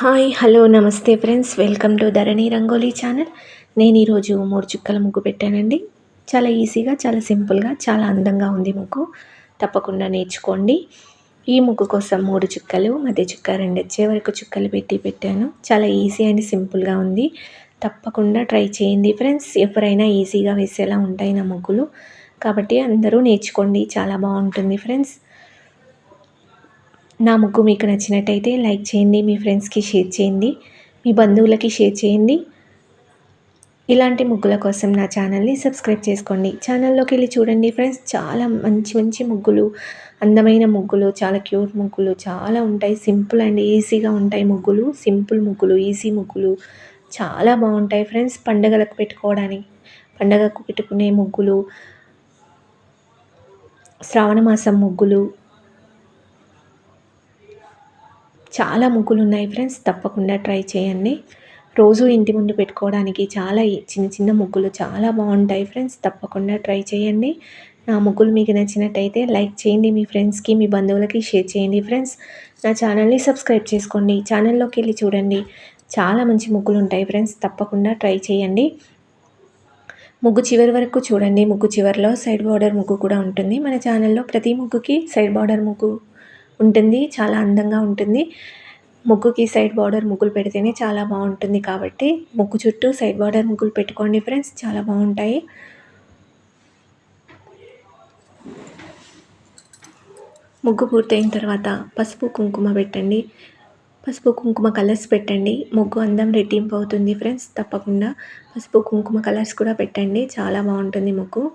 Hi hello నమస్తే friends, welcome to Dharani rangoli channel. నేను ఈరోజు 3 చుక్కల ముగ్గు పెట్టానండి. చాలా ఈజీగా, చాలా సింపుల్గా, చాలా అందంగా ఉంది ముగ్గు. తప్పకుండా నేర్చుకోండి. ఈ ముగ్గు కోసం 3 చుక్కలు, మధ్య చుక్క 2 వచ్చే వరకు చుక్కలు పెట్టాను. చాలా ఈజీ అండ్ సింపుల్గా ఉంది. తప్పకుండా ట్రై చేయండి ఫ్రెండ్స్. ఎవరైనా ఈజీగా వేసేలా ఉంటాయి నా ముగ్గులు, కాబట్టి అందరూ నేర్చుకోండి. చాలా బాగుంటుంది ఫ్రెండ్స్. నా ముగ్గు మీకు నచ్చినట్టయితే లైక్ చేయండి, మీ ఫ్రెండ్స్కి షేర్ చేయండి, మీ బంధువులకి షేర్ చేయండి. ఇలాంటి ముగ్గుల కోసం నా ఛానల్ని సబ్స్క్రైబ్ చేసుకోండి. ఛానల్లోకి వెళ్ళి చూడండి ఫ్రెండ్స్, చాలా మంచి మంచి ముగ్గులు, అందమైన ముగ్గులు, చాలా క్యూట్ ముగ్గులు చాలా ఉంటాయి. సింపుల్ అండ్ ఈజీగా ఉంటాయి ముగ్గులు. సింపుల్ ముగ్గులు, ఈజీ ముగ్గులు చాలా బాగుంటాయి ఫ్రెండ్స్. పండగలకు పెట్టుకునే ముగ్గులు, శ్రావణ మాసం ముగ్గులు, చాలా ముగ్గులు ఉన్నాయి ఫ్రెండ్స్. తప్పకుండా ట్రై చేయండి. రోజు ఇంటి ముందు పెట్టుకోవడానికి చాలా చిన్న చిన్న ముగ్గులు చాలా బాగుంటాయి ఫ్రెండ్స్. తప్పకుండా ట్రై చేయండి. నా ముగ్గులు మీకు నచ్చినట్టయితే లైక్ చేయండి, మీ ఫ్రెండ్స్కి, మీ బంధువులకి షేర్ చేయండి ఫ్రెండ్స్. నా ఛానల్ని సబ్స్క్రైబ్ చేసుకోండి. ఛానల్లోకి వెళ్ళి చూడండి, చాలా మంచి ముగ్గులు ఉంటాయి ఫ్రెండ్స్. తప్పకుండా ట్రై చేయండి. ముగ్గు చివరి వరకు చూడండి. ముగ్గు చివరిలో సైడ్ బార్డర్ ముగ్గు కూడా ఉంటుంది. మన ఛానల్లో ప్రతి ముగ్గుకి సైడ్ బార్డర్ ముగ్గు ఉంటుంది. చాలా అందంగా ఉంటుంది. ముగ్గుకి సైడ్ బార్డర్ ముగ్గులు పెడితేనే చాలా బాగుంటుంది. కాబట్టి ముగ్గు చుట్టూ సైడ్ బార్డర్ ముగ్గులు పెట్టుకోండి ఫ్రెండ్స్, చాలా బాగుంటాయి. ముగ్గు పూర్తయిన తర్వాత పసుపు కుంకుమ పెట్టండి. పసుపు కుంకుమ కలర్స్ పెట్టండి. ముగ్గు అందం రెట్టింపు అవుతుంది ఫ్రెండ్స్. తప్పకుండా పసుపు కుంకుమ కలర్స్ కూడా పెట్టండి, చాలా బాగుంటుంది ముగ్గు.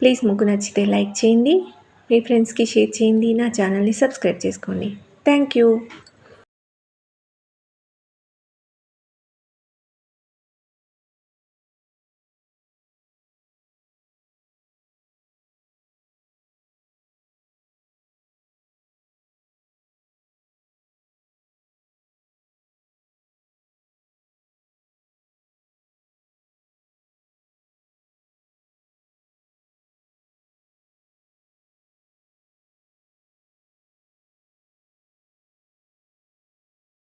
ప్లీజ్ ముగ్గు నచ్చితే లైక్ చేయండి, మీ ఫ్రెండ్స్కి షేర్ చేయండి, నా ఛానల్ని సబ్స్క్రైబ్ చేసుకోండి. Thank you.